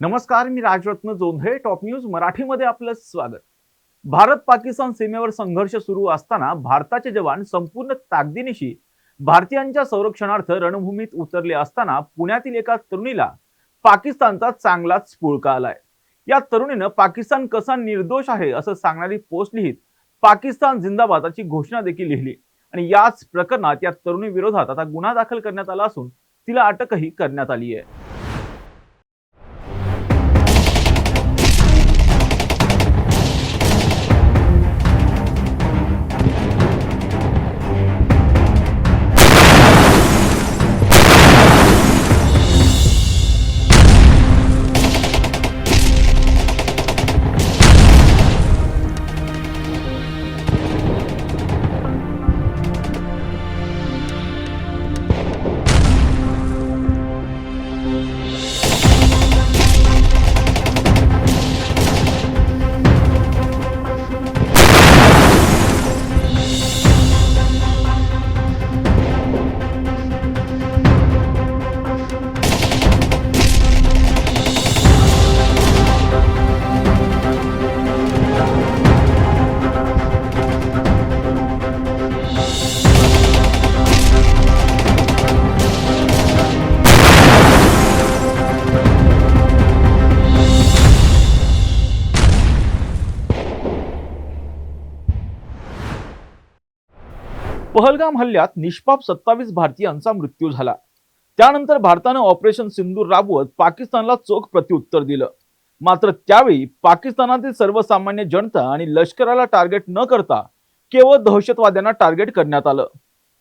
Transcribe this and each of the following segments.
नमस्कार, मी Rajratna Jondhale. Top news मराठीमध्ये आपलं स्वागत. भारत पाकिस्तान सीमेवर संघर्ष सुरू असताना भारताचे जवान संपूर्ण ताकदीनिशी भारतीयांच्या संरक्षणार्थ रणभूमीत उतरले असताना पुण्यातील एका तरुणीला पाकिस्तानचा चांगलाच पुळका आलाय. या तरुणीनं पाकिस्तान कसा निर्दोष आहे असं सांगणारी पोस्ट लिहित पाकिस्तान जिंदाबादची घोषणा देखील लिहिली आणि याच प्रकरणात या तरुणी विरोधात आता गुन्हा दाखल करण्यात आला असून तिला अटकही करण्यात आली आहे. पहलगाम हल्ल्यात निष्पाप 27 भारतीयांचा मृत्यू झाला. त्यानंतर भारताने ऑपरेशन सिंदूर राबवत पाकिस्तानला चोख प्रत्युत्तर दिलं. मात्र त्यावेळी पाकिस्तानातील सर्वसामान्य जनता आणि लष्कराला टार्गेट न करता केवळ दहशतवाद्यांना टार्गेट करण्यात आलं.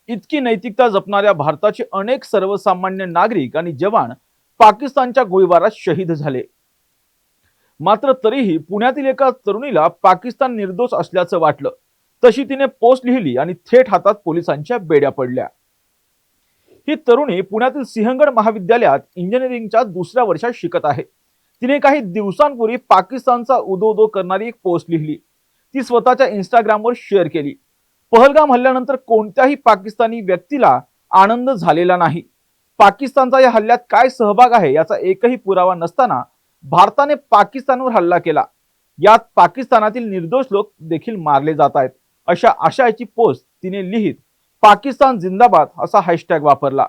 इतकी नैतिकता जपणाऱ्या भारताचे अनेक सर्वसामान्य नागरिक आणि जवान पाकिस्तानच्या गोळीबारात शहीद झाले. मात्र तरीही पुण्यातील एका तरुणीला पाकिस्तान निर्दोष असल्याचं वाटलं. तशी तिने पोस्ट लिहिली आणि थेट हातात पोलिसांच्या बेड्या पडल्या. ही तरुणी पुण्यातील सिंहगड महाविद्यालयात इंजिनिअरिंगच्या दुसऱ्या वर्षात शिकत आहे. तिने काही दिवसांपूर्वी पाकिस्तानचा उदो करणारी एक पोस्ट लिहिली. ती स्वतःच्या इंस्टाग्रामवर शेअर केली. पहलगाम हल्ल्यानंतर कोणत्याही पाकिस्तानी व्यक्तीला आनंद झालेला नाही. पाकिस्तानचा या हल्ल्यात काय सहभाग आहे याचा एकही पुरावा नसताना भारताने पाकिस्तानवर हल्ला केला. यात पाकिस्तानातील निर्दोष लोक देखील मारले जात आहेत अशा आशयाची पोस्ट तिने लिहित पाकिस्तान जिंदाबाद असा हॅशटॅग वापरला.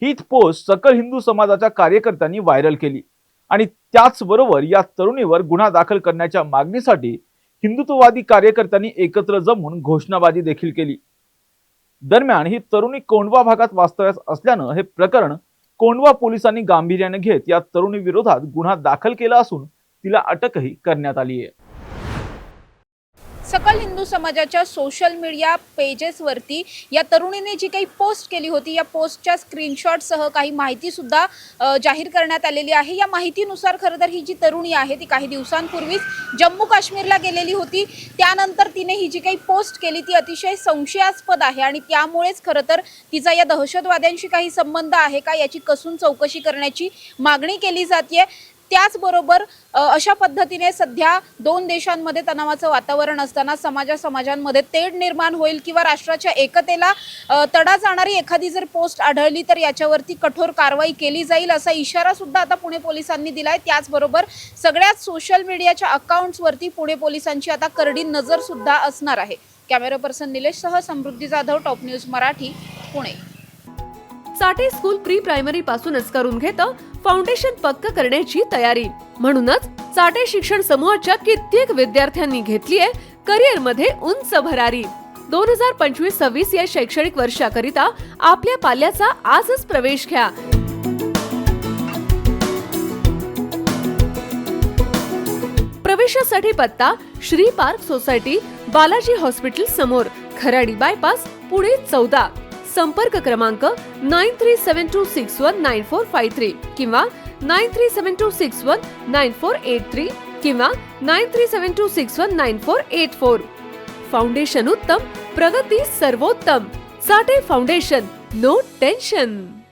ही पोस्ट सकल हिंदू समाजाच्या कार्यकर्त्यांनी व्हायरल केली आणि त्याचबरोबर या तरुणीवर गुन्हा दाखल करण्याच्या मागणीसाठी हिंदुत्ववादी कार्यकर्त्यांनी एकत्र जमून घोषणाबाजी देखील केली. दरम्यान ही तरुणी कोंढवा भागात वास्तव्यास असल्यानं हे प्रकरण कोंढवा पोलिसांनी गांभीर्याने घेत या तरुणी विरोधात गुन्हा दाखल केला असून तिला अटकही करण्यात आली आहे. सकल हिंदू समाजाच्या सोशल मीडिया पेजेसवरती या तरुणीने जी काही पोस्ट केली होती, या पोस्टच्या स्क्रीनशॉटसह काही माहिती सुद्धा जाहीर करण्यात आलेली आहे. या माहितीनुसार खरं तर ही जी तरुणी आहे ती काही दिवसांपूर्वीच जम्मू काश्मीरला गेलेली होती. त्यानंतर तिने ही जी काही पोस्ट केली ती अतिशय संशयास्पद आहे आणि त्यामुळेच खरं तर तिचा या दहशतवाद्यांशी काही संबंध आहे का याची कसून चौकशी करण्याची मागणी केली जाते. त्याचबरोबर अशा पद्धतीने सध्या दोन देशांमध्ये तणावाचं वातावरण असताना समाजांमध्ये तेढ निर्माण होईल किंवा राष्ट्राच्या एकतेला तडा जाणारी एखादी जर पोस्ट आढळली तर याच्यावरती कठोर कारवाई केली जाईल असा इशारा सुद्धा आता पुणे पोलिसांनी दिलाय. त्याचबरोबर सगळ्याच सोशल मीडियाच्या अकाउंट्सवरती पुणे पोलिसांची आता करडी नजर सुद्धा असणार आहे. कॅमेरा पर्सन निलेशसह Samruddhi Jadhav, top news Marathi, Pune. Chate school pre primary पासूनच करून घेतं फाउंडेशन पक्क करण्याची तयारी. म्हणूनच चाटे शिक्षण समूहाच्या कित्येक विद्यार्थ्यांनी घेतलीये करिअर मध्ये उंच भरारी. 2025-26 या शैक्षणिक वर्षाकरिता आपल्या पाल्याचा आजच प्रवेश घ्या. प्रवेशासाठी पत्ता Shri park society, Balaji hospital समोर, खराडी बायपास, पुणे 14. संपर्क क्रमांक 9372619453 किंवा 9372619483 किंवा 9372619484. फाउंडेशन उत्तम, प्रगती सर्वोत्तम. Chate foundation, no tension.